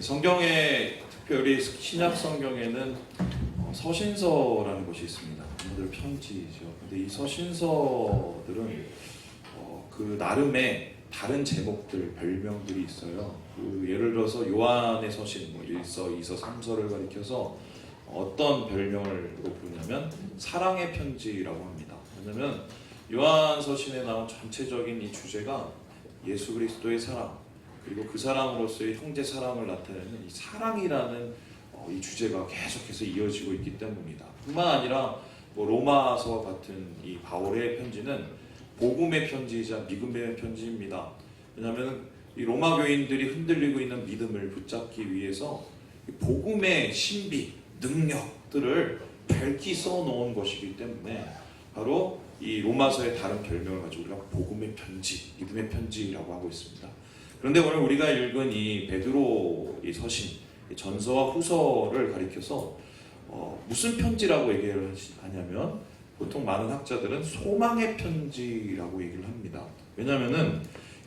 성경에 특별히 신약 성경에는 서신서라는 것이 있습니다. 모두 편지죠. 근데 이 서신서들은 그 나름의 다른 제목들, 별명들이 있어요. 예를 들어서 요한의 서신, 1서, 2서, 3서를 가리켜서 어떤 별명을 부르냐면 사랑의 편지라고 합니다. 왜냐하면 요한 서신에 나온 전체적인 이 주제가 예수 그리스도의 사랑, 그리고 그 사랑으로서의 형제 사랑을 나타내는 이 사랑이라는 이 주제가 계속해서 이어지고 있기 때문입니다. 뿐만 아니라 로마서 같은 이 바울의 편지는 복음의 편지이자 믿음의 편지입니다. 왜냐하면 이 로마 교인들이 흔들리고 있는 믿음을 붙잡기 위해서 복음의 신비, 능력들을 밝히 써놓은 것이기 때문에 바로 이 로마서의 다른 별명을 가지고 우리가 복음의 편지, 믿음의 편지라고 하고 있습니다. 그런데 오늘 우리가 읽은 이 베드로 이 서신, 전서와 후서를 가리켜서 무슨 편지라고 얘기를 하냐면 보통 많은 학자들은 소망의 편지라고 얘기를 합니다. 왜냐하면은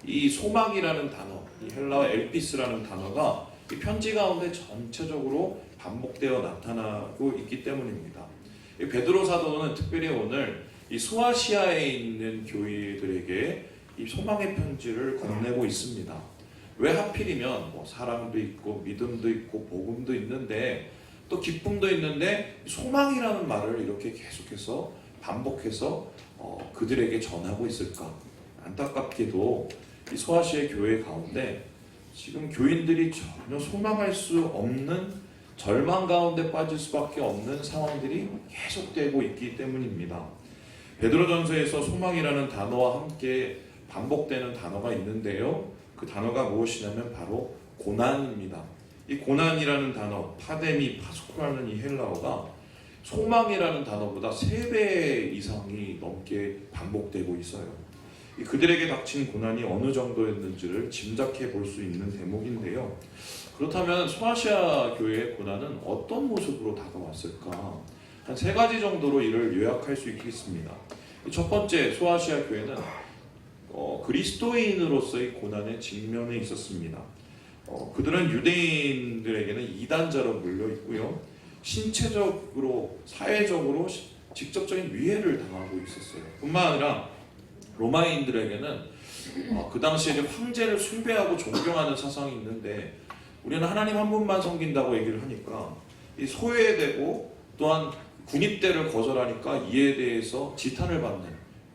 이 소망이라는 단어, 이 헬라어 엘피스라는 단어가 이 편지 가운데 전체적으로 반복되어 나타나고 있기 때문입니다. 이 베드로 사도는 특별히 오늘 이 소아시아에 있는 교회들에게 이 소망의 편지를 건네고 있습니다. 왜 하필이면 사랑도 있고 믿음도 있고 복음도 있는데 또 기쁨도 있는데 소망이라는 말을 이렇게 계속해서 반복해서 그들에게 전하고 있을까? 안타깝게도 이 소아시아 교회 가운데 지금 교인들이 전혀 소망할 수 없는 절망 가운데 빠질 수밖에 없는 상황들이 계속되고 있기 때문입니다. 베드로전서에서 소망이라는 단어와 함께 반복되는 단어가 있는데요. 그 단어가 무엇이냐면 바로 고난입니다. 이 고난이라는 단어, 파데미, 파스코라는 이 헬라어가 소망이라는 단어보다 3배 이상이 넘게 반복되고 있어요. 그들에게 닥친 고난이 어느 정도였는지를 짐작해 볼 수 있는 대목인데요. 그렇다면 소아시아 교회의 고난은 어떤 모습으로 다가왔을까? 한 3가지 정도로 이를 요약할 수 있겠습니다. 첫 번째, 소아시아 교회는 그리스도인으로서의 고난에 직면해 있었습니다. 그들은 유대인들에게는 이단자로 물려 있고요. 신체적으로, 사회적으로 직접적인 위해를 당하고 있었어요. 뿐만 아니라 로마인들에게는 그 당시에 황제를 숭배하고 존경하는 사상이 있는데 우리는 하나님 한 분만 섬긴다고 얘기를 하니까 이 소외되고 또한 군입대를 거절하니까 이에 대해서 지탄을 받는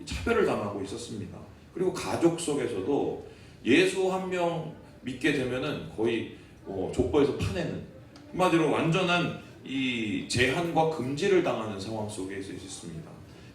차별을 당하고 있었습니다. 그리고 가족 속에서도 예수 한 명 믿게 되면은 거의 족보에서 파내는, 한마디로 완전한 이 제한과 금지를 당하는 상황 속에서 있었습니다.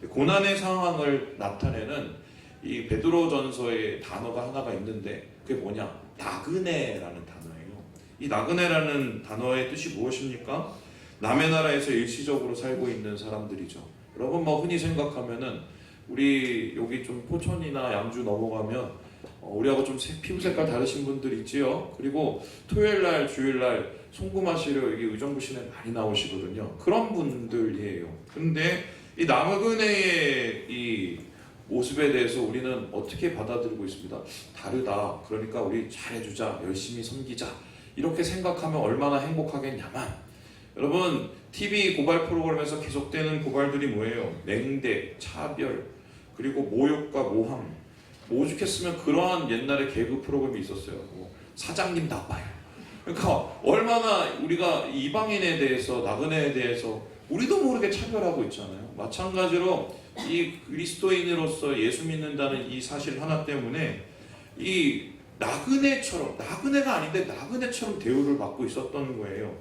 고난의 상황을 나타내는 이 베드로전서의 단어가 하나가 있는데 그게 뭐냐? 나그네라는 단어예요. 이 나그네라는 단어의 뜻이 무엇입니까? 남의 나라에서 일시적으로 살고 있는 사람들이죠. 여러분 흔히 생각하면은 우리 여기 좀 포천이나 양주 넘어가면 우리하고 좀 피부 색깔 다르신 분들 있지요. 그리고 토요일날, 주일날 송금하시러 여기 의정부 시내 많이 나오시거든요. 그런 분들이에요. 근데 이 나그네의 이 모습에 대해서 우리는 어떻게 받아들이고 있습니다. 다르다. 그러니까 우리 잘해주자, 열심히 섬기자, 이렇게 생각하면 얼마나 행복하겠냐만, 여러분 TV 고발 프로그램에서 계속되는 고발들이 뭐예요? 맹대, 차별, 그리고 모욕과 모함. 오죽했으면 그러한 옛날에 개그 프로그램이 있었어요. 사장님 나빠요. 그러니까 얼마나 우리가 이방인에 대해서, 나그네에 대해서 우리도 모르게 차별하고 있잖아요. 마찬가지로 이 그리스도인으로서 예수 믿는다는 이 사실 하나 때문에 이 나그네처럼, 나그네가 아닌데 나그네처럼 대우를 받고 있었던 거예요.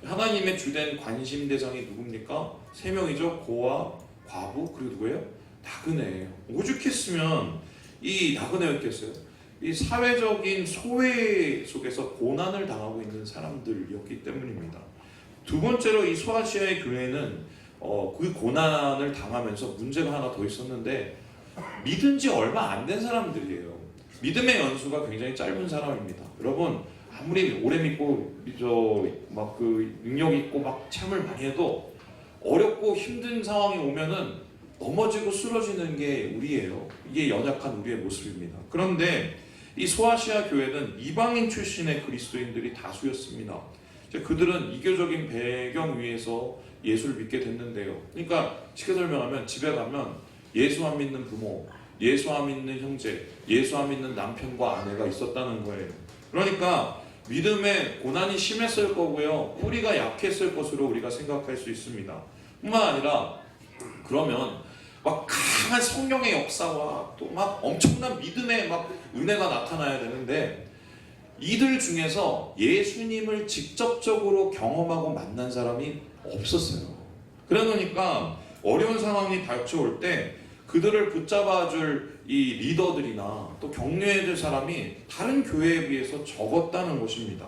하나님의 주된 관심 대상이 누굽니까? 3명이죠. 고아, 과부, 그리고 누구예요? 나그네예요. 오죽했으면 이 나그네였겠어요? 이 사회적인 소외 속에서 고난을 당하고 있는 사람들이었기 때문입니다. 두 번째로 이 소아시아의 교회는 그 고난을 당하면서 문제가 하나 더 있었는데 믿은 지 얼마 안 된 사람들이에요. 믿음의 연수가 굉장히 짧은 사람입니다. 여러분 아무리 오래 믿고 능력 있고 참을 많이 해도 어렵고 힘든 상황이 오면은 넘어지고 쓰러지는 게 우리예요. 이게 연약한 우리의 모습입니다. 그런데 이 소아시아 교회는 이방인 출신의 그리스도인들이 다수였습니다. 그들은 이교적인 배경 위에서 예수를 믿게 됐는데요. 그러니까 쉽게 설명하면 집에 가면 예수 안 믿는 부모, 예수 안 믿는 형제, 예수 안 믿는 남편과 아내가 있었다는 거예요. 그러니까 믿음의 고난이 심했을 거고요. 뿌리가 약했을 것으로 우리가 생각할 수 있습니다. 뿐만 아니라 그러면 막 강한 성령의 역사와 또 막 엄청난 믿음의 막 은혜가 나타나야 되는데 이들 중에서 예수님을 직접적으로 경험하고 만난 사람이 없었어요. 그러니까 어려운 상황이 닥쳐올 때 그들을 붙잡아줄 이 리더들이나 또 격려해줄 사람이 다른 교회에 비해서 적었다는 것입니다.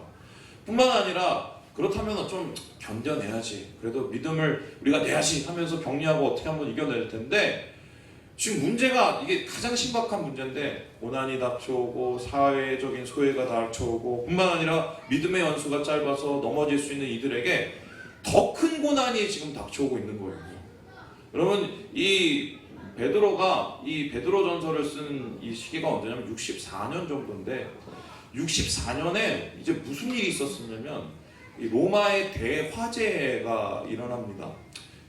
뿐만 아니라 그렇다면 좀 견뎌내야지, 그래도 믿음을 우리가 내야지 하면서 격려하고 어떻게 한번 이겨낼 텐데, 지금 문제가 이게 가장 심각한 문제인데 고난이 닥쳐오고 사회적인 소외가 닥쳐오고 뿐만 아니라 믿음의 연수가 짧아서 넘어질 수 있는 이들에게 더 큰 고난이 지금 닥쳐오고 있는 거예요. 여러분, 이 베드로가 이 베드로전서를 쓴 이 시기가 언제냐면 64년 정도인데 64년에 이제 무슨 일이 있었었냐면 이 로마의 대화재가 일어납니다.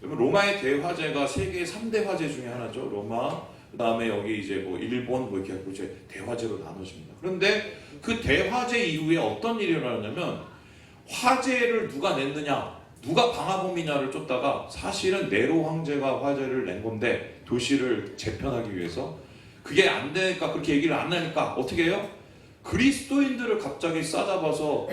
로마의 대화재가 세계 3대 화재 중에 하나죠. 로마, 그 다음에 여기 이제 뭐 일본 뭐 이렇게 하고 이제 대화재로 나눠집니다. 그런데 그 대화재 이후에 어떤 일이 일어나냐면 화재를 누가 냈느냐, 누가 방화범이냐를 쫓다가 사실은 네로 황제가 화재를 낸 건데 도시를 재편하기 위해서 그게 안 되니까, 그렇게 얘기를 안 하니까 어떻게 해요? 그리스도인들을 갑자기 싸잡아서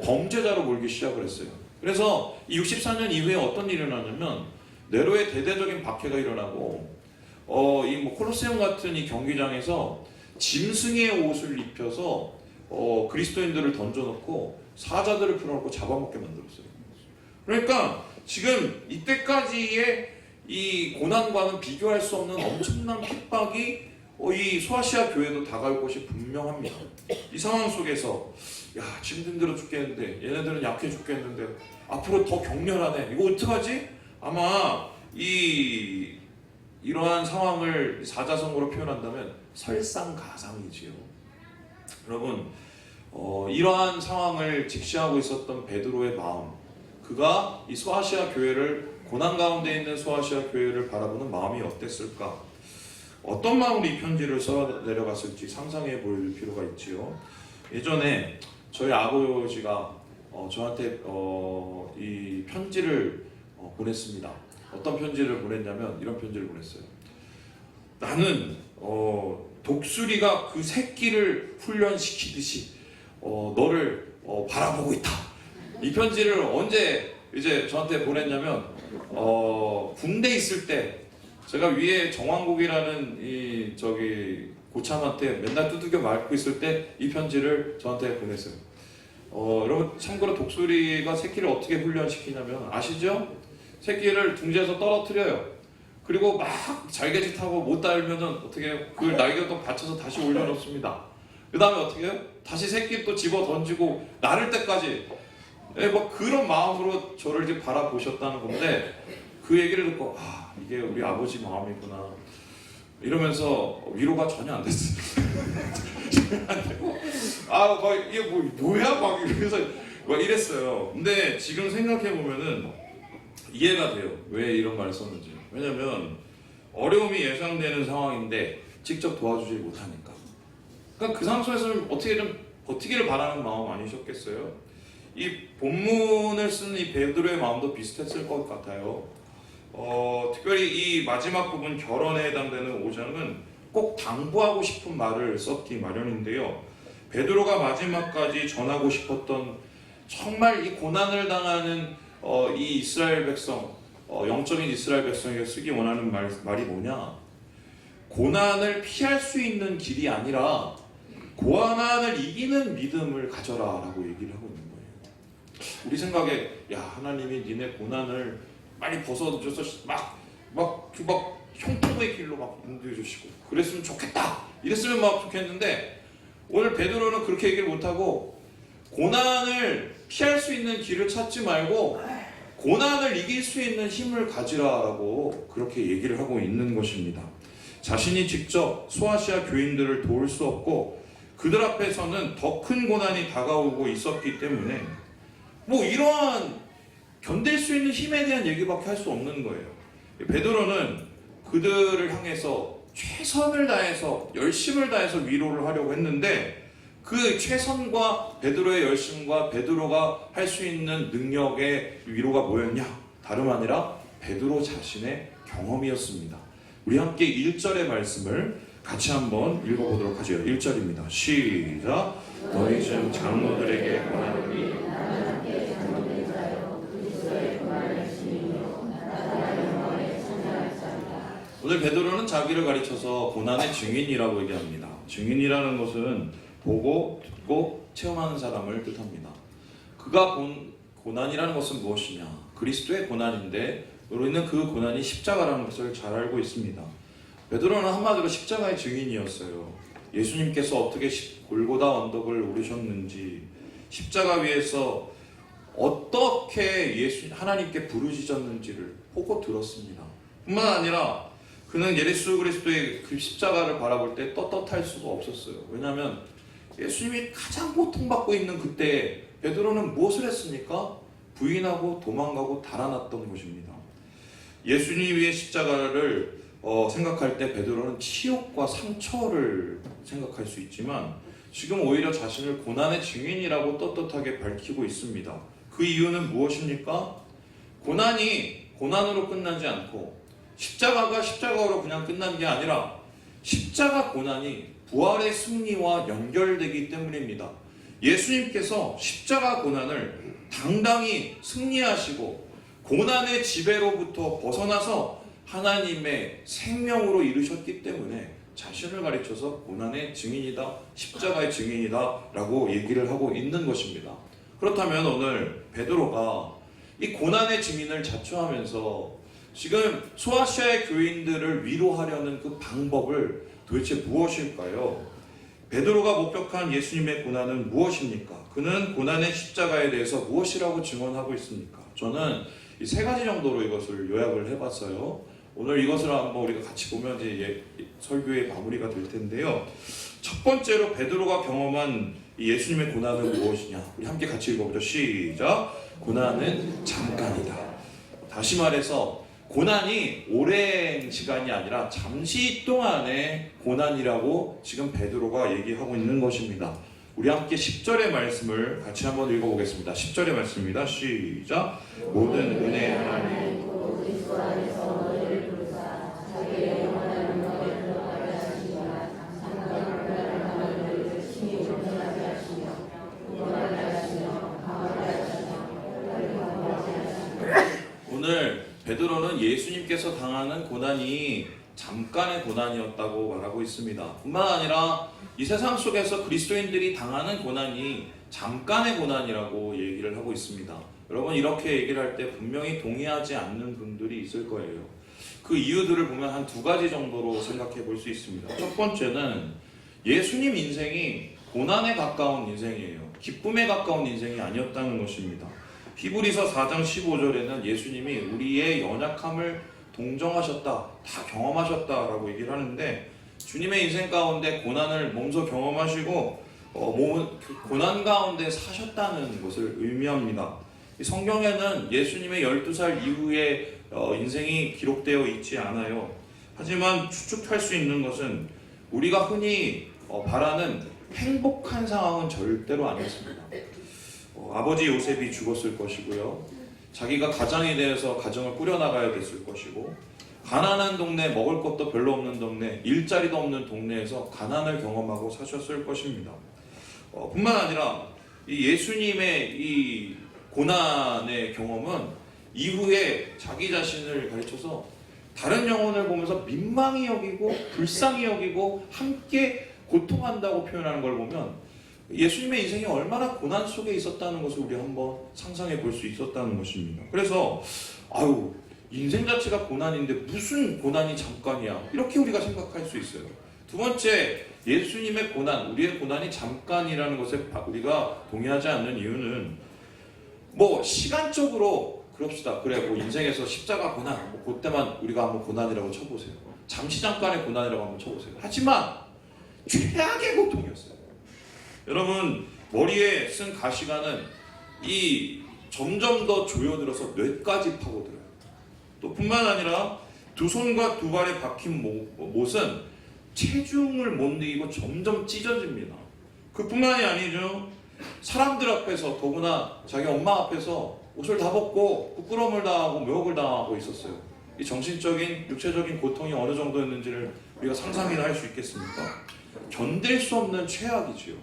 범죄자로 몰기 시작을 했어요. 그래서 이 64년 이후에 어떤 일이 일어나냐면 네로의 대대적인 박해가 일어나고 이 뭐 콜로세움 같은 이 경기장에서 짐승의 옷을 입혀서 그리스도인들을 던져놓고 사자들을 풀어놓고 잡아먹게 만들었어요. 그러니까 지금 이때까지의 이 고난과는 비교할 수 없는 엄청난 핍박이 이 소아시아 교회도 다가올 것이 분명합니다. 이 상황 속에서 야, 지금 힘들어 죽겠는데 얘네들은 약해 죽겠는데 앞으로 더 격렬하네, 이거 어떡하지? 아마 이러한 상황을 사자성어로 표현한다면 설상가상이지요. 여러분, 이러한 상황을 직시하고 있었던 베드로의 마음, 그가 이 소아시아 교회를, 고난 가운데 있는 소아시아 교회를 바라보는 마음이 어땠을까? 어떤 마음으로 이 편지를 써 내려갔을지 상상해 볼 필요가 있지요. 예전에 저희 아버지가 저한테 이 편지를 보냈습니다. 어떤 편지를 보냈냐면 이런 편지를 보냈어요. 나는 독수리가 그 새끼를 훈련시키듯이 너를 바라보고 있다. 이 편지를 언제 이제 저한테 보냈냐면 군대 있을 때 제가 위에 정왕국이라는 이 고참한테 맨날 두들겨 맞고 있을 때 이 편지를 저한테 보냈어요. 여러분, 참고로 독수리가 새끼를 어떻게 훈련시키냐면 아시죠? 새끼를 둥지에서 떨어뜨려요. 그리고 막 잘개짓하고 못 달면은 어떻게 해요? 그걸 날개를 또 받쳐서 다시 올려놓습니다. 그 다음에 어떻게 해요? 다시 새끼 또 집어 던지고 나를 때까지 뭐 그런 마음으로 저를 이제 바라보셨다는 건데, 그 얘기를 듣고 이게 우리 아버지 마음이구나 이러면서 위로가 전혀 안 됐어요. 안 되고 막 이게 뭐야 막 이러면서 막 이랬어요. 근데 지금 생각해 보면은 이해가 돼요. 왜 이런 말을 썼는지. 왜냐면 어려움이 예상되는 상황인데 직접 도와주지 못하니까. 그러니까 그 상황 속에서는 어떻게 좀 버티기를 바라는 마음 아니셨겠어요? 이 본문을 쓴 이 베드로의 마음도 비슷했을 것 같아요. 특별히 이 마지막 부분 결혼에 해당되는 5장은 꼭 당부하고 싶은 말을 썼기 마련인데요. 베드로가 마지막까지 전하고 싶었던, 정말 이 고난을 당하는 이 이스라엘 백성, 영적인 이스라엘 백성에게 쓰기 원하는 말이 뭐냐? 고난을 피할 수 있는 길이 아니라 고난을 이기는 믿음을 가져라 라고 얘기를 하고 있는 거예요. 우리 생각에 야, 하나님이 니네 고난을 많이 벗어줘서 막 형통의 길로 막 인도해 주시고 그랬으면 좋겠다, 이랬으면 막 좋겠는데, 오늘 베드로는 그렇게 얘기를 못하고 고난을 피할 수 있는 길을 찾지 말고 고난을 이길 수 있는 힘을 가지라라고 그렇게 얘기를 하고 있는 것입니다. 자신이 직접 소아시아 교인들을 도울 수 없고 그들 앞에서는 더 큰 고난이 다가오고 있었기 때문에 뭐 이러한 견딜 수 있는 힘에 대한 얘기밖에 할 수 없는 거예요. 베드로는 그들을 향해서 최선을 다해서 열심을 다해서 위로를 하려고 했는데 그 최선과 베드로의 열심과 베드로가 할 수 있는 능력의 위로가 뭐였냐? 다름 아니라 베드로 자신의 경험이었습니다. 우리 함께 1절의 말씀을 같이 한번 읽어보도록 하죠. 1절입니다. 시작. 너희 중 장로들에게 권하노니 오늘 베드로는 자기를 가리쳐서 고난의 증인이라고 얘기합니다. 증인이라는 것은 보고 듣고 체험하는 사람을 뜻합니다. 그가 본 고난이라는 것은 무엇이냐? 그리스도의 고난인데 우리는 그 고난이 십자가라는 것을 잘 알고 있습니다. 베드로는 한마디로 십자가의 증인이었어요. 예수님께서 어떻게 골고다 언덕을 오르셨는지, 십자가 위에서 어떻게 하나님께 부르짖었는지를 보고 들었습니다. 뿐만 아니라 그는 예수 그리스도의 그 십자가를 바라볼 때 떳떳할 수가 없었어요. 왜냐하면 예수님이 가장 고통받고 있는 그때 베드로는 무엇을 했습니까? 부인하고 도망가고 달아났던 것입니다. 예수님의 십자가를 생각할 때 베드로는 치욕과 상처를 생각할 수 있지만 지금 오히려 자신을 고난의 증인이라고 떳떳하게 밝히고 있습니다. 그 이유는 무엇입니까? 고난이 고난으로 끝나지 않고 십자가가 십자가로 그냥 끝난 게 아니라 십자가 고난이 부활의 승리와 연결되기 때문입니다. 예수님께서 십자가 고난을 당당히 승리하시고 고난의 지배로부터 벗어나서 하나님의 생명으로 이루셨기 때문에 자신을 가리쳐서 고난의 증인이다, 십자가의 증인이다 라고 얘기를 하고 있는 것입니다. 그렇다면 오늘 베드로가 이 고난의 증인을 자처하면서 지금 소아시아의 교인들을 위로하려는 그 방법을 도대체 무엇일까요? 베드로가 목격한 예수님의 고난은 무엇입니까? 그는 고난의 십자가에 대해서 무엇이라고 증언하고 있습니까? 저는 이 세 가지 정도로 이것을 요약을 해봤어요. 오늘 이것을 한번 우리가 같이 보면 이제 설교의 마무리가 될 텐데요. 첫 번째로 베드로가 경험한 이 예수님의 고난은 무엇이냐? 우리 함께 같이 읽어보죠. 시작. 고난은 잠깐이다. 다시 말해서 고난이 오랜 시간이 아니라 잠시 동안의 고난이라고 지금 베드로가 얘기하고 있는 것입니다. 우리 함께 10절의 말씀을 같이 한번 읽어보겠습니다. 10절의 말씀입니다. 시작. 모든 은혜 하나님 그리스도 안에서 너희를 부르사 자기의 영원한 영광에 들어가게 하시니라. 상관없는 하나님을 심히 존경하게 하시며 구원하게 하시며 강하게 하시며 권하게 하시며. 오늘 베드로는 예수님께서 당하는 고난이 잠깐의 고난이었다고 말하고 있습니다. 뿐만 아니라 이 세상 속에서 그리스도인들이 당하는 고난이 잠깐의 고난이라고 얘기를 하고 있습니다. 여러분 이렇게 얘기를 할 때 분명히 동의하지 않는 분들이 있을 거예요. 그 이유들을 보면 한 두 가지 정도로 생각해 볼 수 있습니다. 첫 번째는 예수님 인생이 고난에 가까운 인생이에요. 기쁨에 가까운 인생이 아니었다는 것입니다. 히브리서 4장 15절에는 예수님이 우리의 연약함을 동정하셨다, 다 경험하셨다라고 얘기를 하는데 주님의 인생 가운데 고난을 몸소 경험하시고 고난 가운데 사셨다는 것을 의미합니다. 성경에는 예수님의 12살 이후의 인생이 기록되어 있지 않아요. 하지만 추측할 수 있는 것은 우리가 흔히 바라는 행복한 상황은 절대로 아니었습니다. 아버지 요셉이 죽었을 것이고요. 자기가 가장이 되어서 가정을 꾸려나가야 됐을 것이고 가난한 동네, 먹을 것도 별로 없는 동네, 일자리도 없는 동네에서 가난을 경험하고 사셨을 것입니다. 뿐만 아니라 이 예수님의 이 고난의 경험은 이후에 자기 자신을 가르쳐서 다른 영혼을 보면서 민망히 여기고 불쌍히 여기고 함께 고통한다고 표현하는 걸 보면 예수님의 인생이 얼마나 고난 속에 있었다는 것을 우리 한번 상상해 볼 수 있었다는 것입니다. 그래서 인생 자체가 고난인데 무슨 고난이 잠깐이야 이렇게 우리가 생각할 수 있어요. 두 번째, 예수님의 고난, 우리의 고난이 잠깐이라는 것에 우리가 동의하지 않는 이유는 시간적으로 그럽시다. 그래 인생에서 십자가 고난 그때만 우리가 한번 고난이라고 쳐보세요. 잠시 잠깐의 고난이라고 한번 쳐보세요. 하지만 최악의 고통이었어요. 여러분 머리에 쓴 가시관은 이 점점 더 조여들어서 뇌까지 파고들어요. 또 뿐만 아니라 두 손과 두 발에 박힌 못은 체중을 못 이기고 점점 찢어집니다. 그뿐만이 아니죠. 사람들 앞에서, 더구나 자기 엄마 앞에서 옷을 다 벗고 부끄러움을 당하고 모욕을 당하고 있었어요. 이 정신적인, 육체적인 고통이 어느 정도였는지를 우리가 상상이나 할 수 있겠습니까? 견딜 수 없는 최악이지요.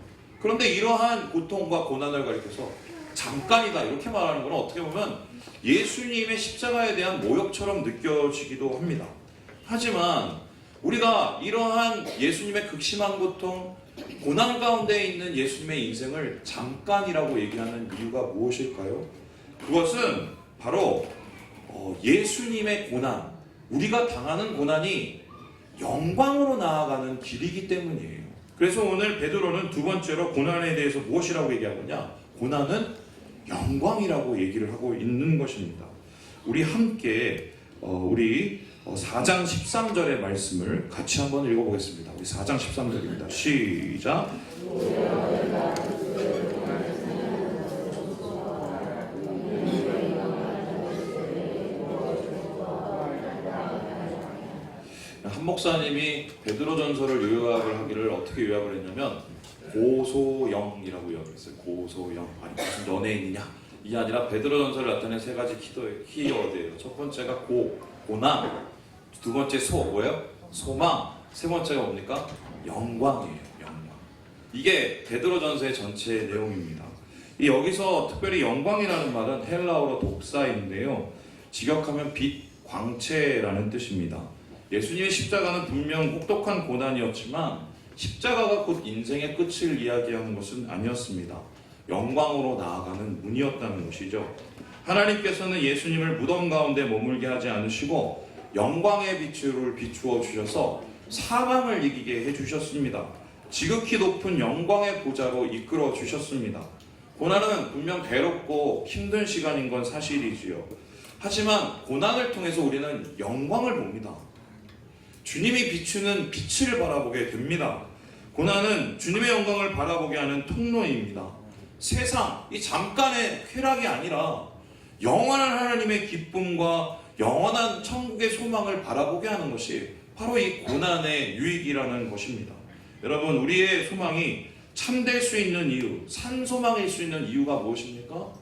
그런데 이러한 고통과 고난을 가리켜서 잠깐이다 이렇게 말하는 건 어떻게 보면 예수님의 십자가에 대한 모욕처럼 느껴지기도 합니다. 하지만 우리가 이러한 예수님의 극심한 고통, 고난 가운데 있는 예수님의 인생을 잠깐이라고 얘기하는 이유가 무엇일까요? 그것은 바로 예수님의 고난, 우리가 당하는 고난이 영광으로 나아가는 길이기 때문이에요. 그래서 오늘 베드로는 두 번째로 고난에 대해서 무엇이라고 얘기하느냐? 고난은 영광이라고 얘기를 하고 있는 것입니다. 우리 함께 우리 4장 13절의 말씀을 같이 한번 읽어보겠습니다. 우리 4장 13절입니다. 시작! 한 목사님이 베드로전서를 요약을 하기를 어떻게 요약을 했냐면 고소영이라고 요약했어요. 고소영. 아니 무슨 연예인이냐? 이게 아니라 베드로전서를 나타낸 세 가지 키워드예요. 첫 번째가 고난, 두 번째 뭐예요? 소망, 세 번째가 뭡니까? 영광이에요. 영광. 이게 베드로전서의 전체 내용입니다. 여기서 특별히 영광이라는 말은 헬라어로 독사인데요. 직역하면 빛, 광채라는 뜻입니다. 예수님의 십자가는 분명 혹독한 고난이었지만 십자가가 곧 인생의 끝을 이야기하는 것은 아니었습니다. 영광으로 나아가는 문이었다는 것이죠. 하나님께서는 예수님을 무덤 가운데 머물게 하지 않으시고 영광의 빛을 비추어 주셔서 사망을 이기게 해주셨습니다. 지극히 높은 영광의 보좌로 이끌어 주셨습니다. 고난은 분명 괴롭고 힘든 시간인 건 사실이지요. 하지만 고난을 통해서 우리는 영광을 봅니다. 주님이 비추는 빛을 바라보게 됩니다. 고난은 주님의 영광을 바라보게 하는 통로입니다. 세상, 이 잠깐의 쾌락이 아니라 영원한 하나님의 기쁨과 영원한 천국의 소망을 바라보게 하는 것이 바로 이 고난의 유익이라는 것입니다. 여러분, 우리의 소망이 참될 수 있는 이유, 산소망일 수 있는 이유가 무엇입니까?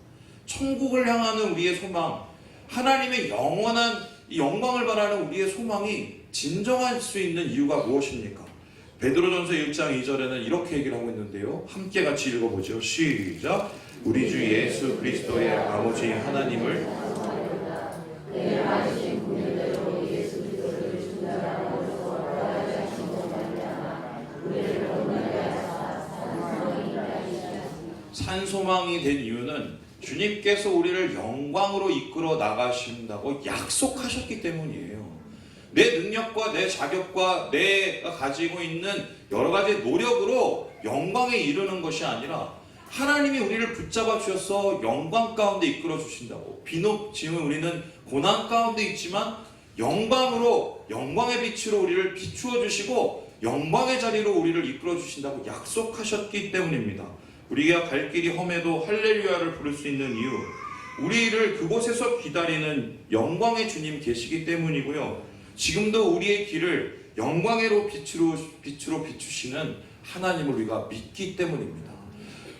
천국을 향하는 우리의 소망, 하나님의 영원한 이 영광을 바라는 우리의 소망이 진정할 수 있는 이유가 무엇입니까? 베드로전서 1장 2절에는 이렇게 얘기를 하고 있는데요. 함께 같이 읽어보죠. 시작! 우리 주 예수 그리스도의 아버지 하나님을 산소망이 된 이유는 주님께서 우리를 영광으로 이끌어 나가신다고 약속하셨기 때문이에요. 내 능력과 내 자격과 내가 가지고 있는 여러 가지 노력으로 영광에 이르는 것이 아니라 하나님이 우리를 붙잡아 주셔서 영광 가운데 이끌어 주신다고. 비록 지금 우리는 고난 가운데 있지만 영광으로, 영광의 빛으로 우리를 비추어 주시고 영광의 자리로 우리를 이끌어 주신다고 약속하셨기 때문입니다. 우리가 갈 길이 험해도 할렐루야를 부를 수 있는 이유, 우리를 그곳에서 기다리는 영광의 주님 계시기 때문이고요. 지금도 우리의 길을 영광으로 빛으로 비추시는 하나님을 우리가 믿기 때문입니다.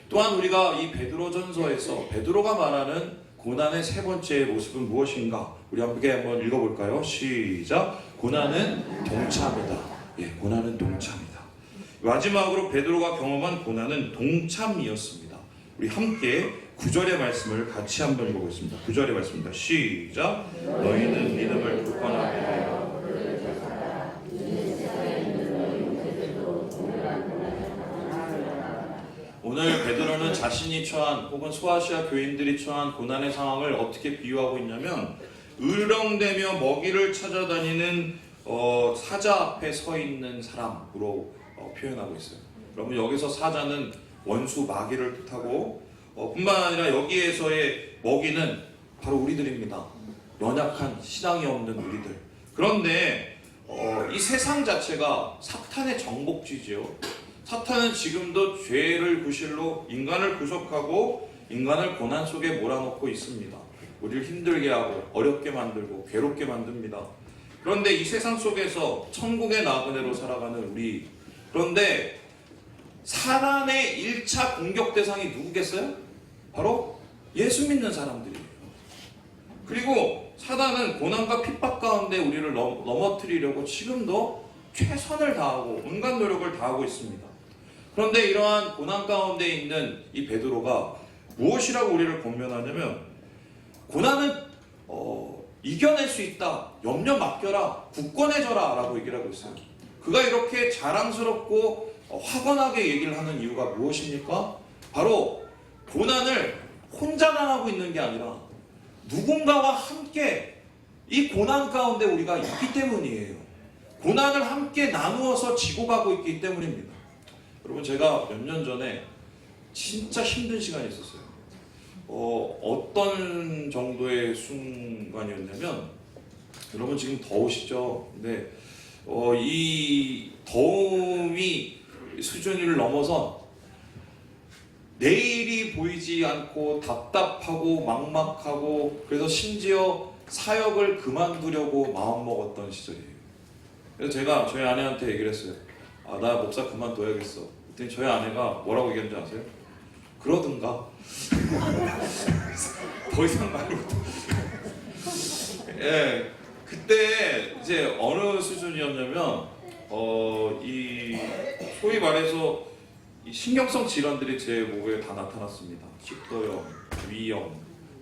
또한 우리가 이 베드로전서에서 베드로가 말하는 고난의 세 번째 모습은 무엇인가? 우리 함께 한번 읽어볼까요? 시작! 고난은 동참이다. 예, 고난은 동참이다. 마지막으로 베드로가 경험한 고난은 동참이었습니다. 우리 함께 9절의 말씀을 같이 한번 읽어보겠습니다. 9절의 말씀입니다. 시작! 너희는 믿음을 굳건하게 하여 오늘 베드로는 자신이 처한 혹은 소아시아 교인들이 처한 고난의 상황을 어떻게 비유하고 있냐면 을렁대며 먹이를 찾아다니는 사자 앞에 서 있는 사람으로 표현하고 있어요. 여러분, 여기서 사자는 원수 마귀를 뜻하고 뿐만 아니라 여기에서의 먹이는 바로 우리들입니다. 연약한 신앙이 없는 우리들. 그런데 이 세상 자체가 사탄의 정복지지요. 사탄은 지금도 죄를 구실로 인간을 구속하고 인간을 고난 속에 몰아넣고 있습니다. 우리를 힘들게 하고 어렵게 만들고 괴롭게 만듭니다. 그런데 이 세상 속에서 천국의 나그네로 살아가는 우리, 그런데 사단의 1차 공격 대상이 누구겠어요? 바로 예수 믿는 사람들이에요. 그리고 사단은 고난과 핍박 가운데 우리를 넘어뜨리려고 지금도 최선을 다하고 온갖 노력을 다하고 있습니다. 그런데 이러한 고난 가운데 있는 이 베드로가 무엇이라고 우리를 권면하냐면, 고난은 이겨낼 수 있다, 염려 맡겨라, 굳건해져라 라고 얘기를 하고 있어요. 그가 이렇게 자랑스럽고 화관하게 얘기를 하는 이유가 무엇입니까? 바로 고난을 혼자 당하고 있는 게 아니라 누군가와 함께 이 고난 가운데 우리가 있기 때문이에요. 고난을 함께 나누어서 지고 가고 있기 때문입니다. 여러분, 제가 몇 년 전에 진짜 힘든 시간이 있었어요. 어떤 정도의 순간이었냐면, 여러분 지금 더우시죠? 근데 이 더움이 수준을 넘어서 내일이 보이지 않고 답답하고 막막하고, 그래서 심지어 사역을 그만두려고 마음먹었던 시절이에요. 그래서 제가 저희 아내한테 얘기를 했어요. 나 목사 그만둬야겠어. 그랬더니 저희 아내가 뭐라고 얘기했는지 아세요? 그러든가. 더 이상 말을 못해. 예, 그때 이제 어느 수준이었냐면, 이 소위 말해서 이 신경성 질환들이 제 목에 다 나타났습니다. 식도염, 위염,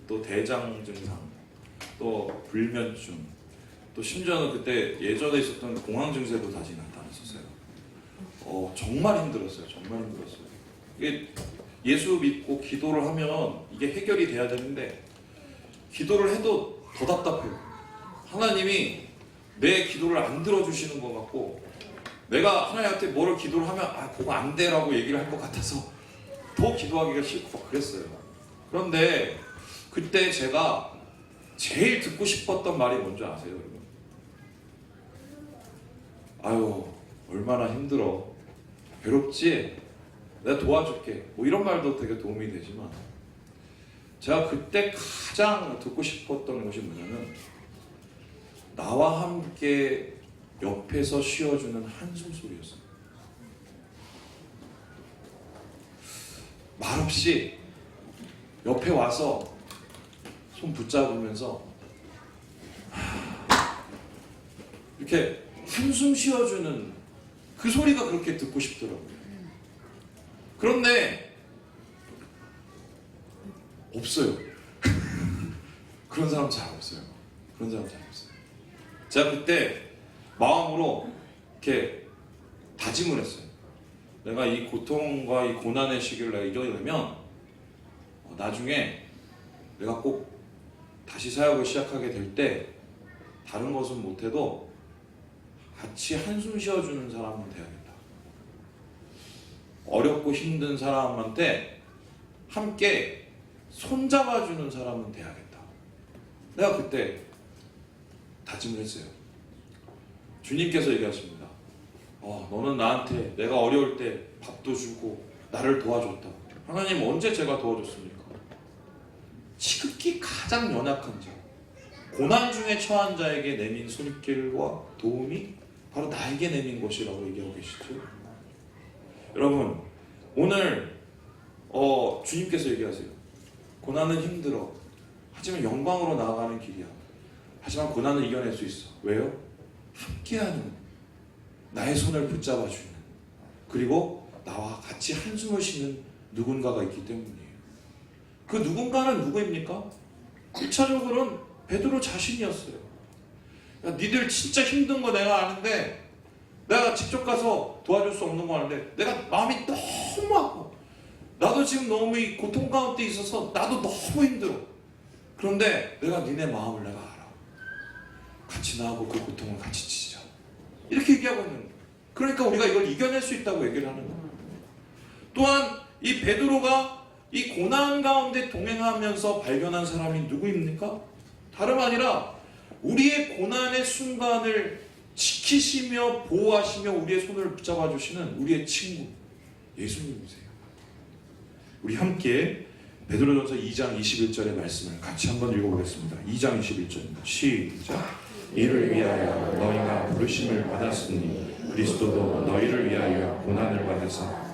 또 대장 증상, 또 불면증, 또 심지어는 그때 예전에 있었던 공황 증세도 다시 나타났었어요. 정말 힘들었어요. 정말 힘들었어요. 이게 예수 믿고 기도를 하면 이게 해결이 돼야 되는데, 기도를 해도 더 답답해요. 하나님이 내 기도를 안 들어주시는 것 같고, 내가 하나님한테 뭐를 기도를 하면 그거 안 돼라고 얘기를 할 것 같아서 더 기도하기가 싫고 그랬어요. 그런데 그때 제가 제일 듣고 싶었던 말이 뭔지 아세요, 여러분? 아유, 얼마나 힘들어, 괴롭지? 내가 도와줄게. 뭐 이런 말도 되게 도움이 되지만, 제가 그때 가장 듣고 싶었던 것이 뭐냐면, 나와 함께 옆에서 쉬어주는 한숨 소리였어요. 말없이 옆에 와서 손 붙잡으면서 이렇게 한숨 쉬어주는 그 소리가 그렇게 듣고 싶더라고요. 그런데 없어요. 그런 사람 잘 없어요. 그런 사람 잘 없어요. 제가 그때 마음으로 이렇게 다짐을 했어요. 내가 이 고통과 이 고난의 시기를 내가 이겨내면 나중에 내가 꼭 다시 사역을 시작하게 될 때 다른 것은 못해도 같이 한숨 쉬어주는 사람은 돼야겠다. 어렵고 힘든 사람한테 함께 손잡아주는 사람은 돼야겠다. 내가 그때 다짐을 했어요. 주님께서 얘기하십니다. 너는 나한테 내가 어려울 때 밥도 주고 나를 도와줬다. 하나님 언제 제가 도와줬습니까? 지극히 가장 연약한 자, 고난 중에 처한 자에게 내민 손길과 도움이 바로 나에게 내민 것이라고 얘기하고 계시죠. 여러분, 오늘 주님께서 얘기하세요. 고난은 힘들어. 하지만 영광으로 나아가는 길이야. 하지만 고난을 이겨낼 수 있어. 왜요? 함께하는, 나의 손을 붙잡아주는, 그리고 나와 같이 한숨을 쉬는 누군가가 있기 때문이에요. 그 누군가는 누구입니까? 1차적으로는 베드로 자신이었어요. 야, 니들 진짜 힘든 거 내가 아는데, 내가 직접 가서 도와줄 수 없는 거 아는데, 내가 마음이 너무 아파. 나도 지금 너무 이 고통 가운데 있어서 나도 너무 힘들어. 그런데 내가 니네 마음을 내가 알아. 같이 나하고 그 고통을 같이 지자. 이렇게 얘기하고 있는 거예요. 그러니까 우리가 이걸 이겨낼 수 있다고 얘기를 하는 거예요. 또한 이 베드로가 이 고난 가운데 동행하면서 발견한 사람이 누구입니까? 다름 아니라 우리의 고난의 순간을 지키시며 보호하시며 우리의 손을 붙잡아 주시는 우리의 친구, 예수님이세요. 우리 함께 베드로전서 2장 21절의 말씀을 같이 한번 읽어보겠습니다. 2장 21절입니다. 시작. 이를 위하여 너희가 부르심을 받았으니 그리스도도 너희를 위하여 고난을 받으사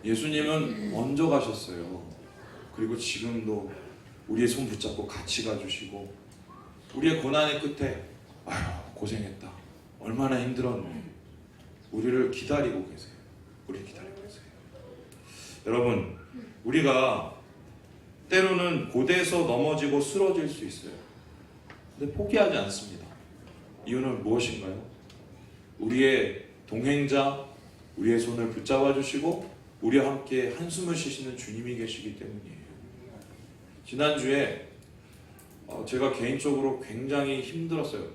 예수님은 먼저 가셨어요. 그리고 지금도 우리의 손 붙잡고 같이 가주시고 우리의 고난의 끝에 아휴 고생했다 얼마나 힘들었니 우리를 기다리고 계세요. 우리를 기다리고 계세요. 여러분 우리가 때로는 고대에서 넘어지고 쓰러질 수 있어요. 근데 포기하지 않습니다. 이유는 무엇인가요? 우리의 동행자, 우리의 손을 붙잡아 주시고 우리와 함께 한숨을 쉬시는 주님이 계시기 때문이에요. 지난주에 제가 개인적으로 굉장히 힘들었어요.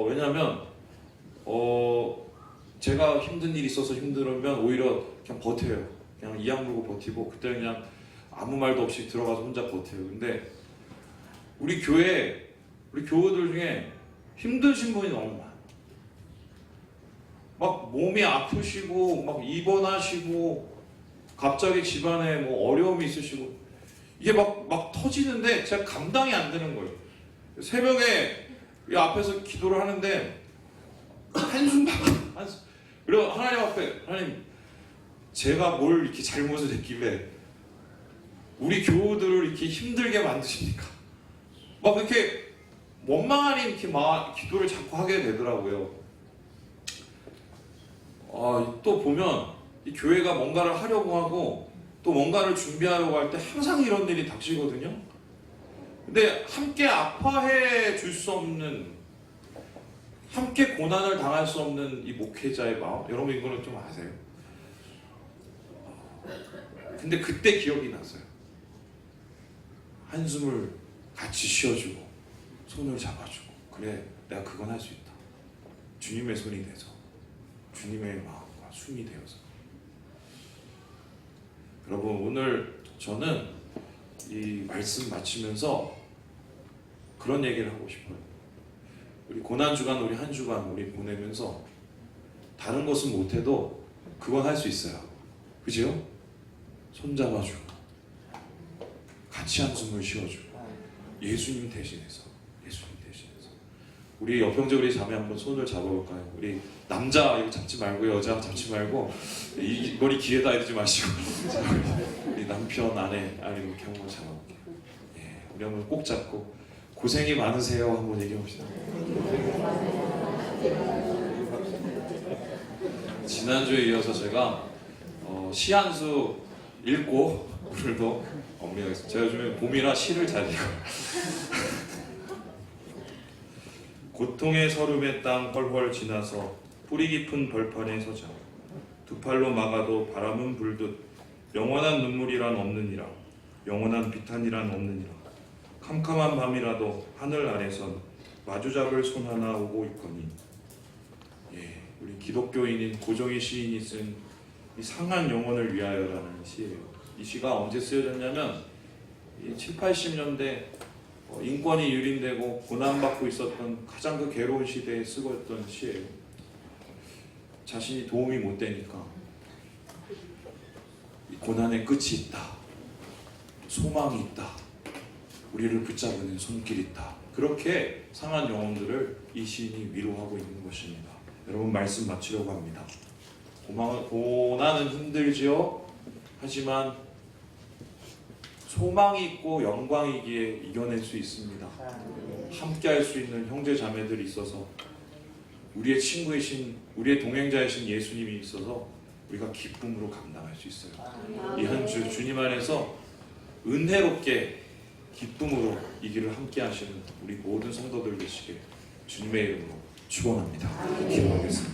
왜냐하면 제가 힘든 일이 있어서 힘들면 오히려 그냥 버텨요. 그냥 이악 물고 버티고 그때 그냥 아무 말도 없이 들어가서 혼자 버텨요. 근데 우리 교회 우리 교우들 중에 힘드신 분이 너무 많아요. 막 몸이 아프시고 막 입원하시고 갑자기 집안에 뭐 어려움이 있으시고 이게 막 터지는데 제가 감당이 안 되는 거예요. 새벽에 이 앞에서 기도를 하는데 한숨밖에 한숨. 그리고 하나님 앞에 하나님 제가 뭘 이렇게 잘못을 했길래 우리 교우들을 이렇게 힘들게 만드십니까? 막 이렇게 원망하니 이렇게 막 기도를 자꾸 하게 되더라고요. 또 보면 이 교회가 뭔가를 하려고 하고 또 뭔가를 준비하려고 할 때 항상 이런 일이 닥치거든요. 근데 함께 아파해 줄 수 없는 함께 고난을 당할 수 없는 이 목회자의 마음 여러분 이거는 좀 아세요? 근데 그때 기억이 났어요. 한숨을 같이 쉬어주고 손을 잡아주고 그래 내가 그건 할 수 있다. 주님의 손이 돼서 주님의 마음과 숨이 되어서 여러분 오늘 저는 이 말씀 마치면서 그런 얘기를 하고 싶어요. 우리 고난주간 우리 한 주간 우리 보내면서 다른 것은 못해도 그건 할 수 있어요. 그죠? 손잡아주고 같이 한숨을 쉬어주고 예수님 대신해서 우리 여평제 우리 자매 한번 손을 잡아볼까요? 우리 남자 이거 잡지 말고 여자 잡지 말고 이 머리 귀에다 해두지 마시고 우리 남편 아내 아니면 이렇게 한번 잡아볼게요. 예, 우리 한번 꼭 잡고 고생이 많으세요 한번 얘기해봅시다. 지난주에 이어서 제가 시 한 수 읽고 오늘도 업무하겠습니다. 제가 요즘에 봄이라 시를 잘 읽어요. 고통의 서름의 땅 헐헐 지나서 뿌리 깊은 벌판에 서자 두 팔로 막아도 바람은 불듯 영원한 눈물이란 없느니라 영원한 비탄이란 없느니라 캄캄한 밤이라도 하늘 아래선 마주잡을 손 하나 오고 있거니 예, 우리 기독교인인 고정희 시인이 쓴 이 상한 영혼을 위하여라는 시예요. 이 시가 언제 쓰여졌냐면 7, 80년대 인권이 유린되고 고난받고 있었던 가장 그 괴로운 시대에 쓰고있던 시예요. 자신이 도움이 못 되니까 이 고난의 끝이 있다. 소망이 있다. 우리를 붙잡는 손길이 있다. 그렇게 상한 영혼들을 이 시인이 위로하고 있는 것입니다. 여러분 말씀 마치려고 합니다. 고난은 힘들지요. 하지만 소망이 있고 영광이기에 이겨낼 수 있습니다. 함께 할 수 있는 형제 자매들이 있어서 우리의 친구이신 우리의 동행자이신 예수님이 있어서 우리가 기쁨으로 감당할 수 있어요. 이 한 주 주님 안에서 은혜롭게 기쁨으로 이 길을 함께 하시는 우리 모든 성도들 되시길 주님의 이름으로 축원합니다. 기도하겠습니다.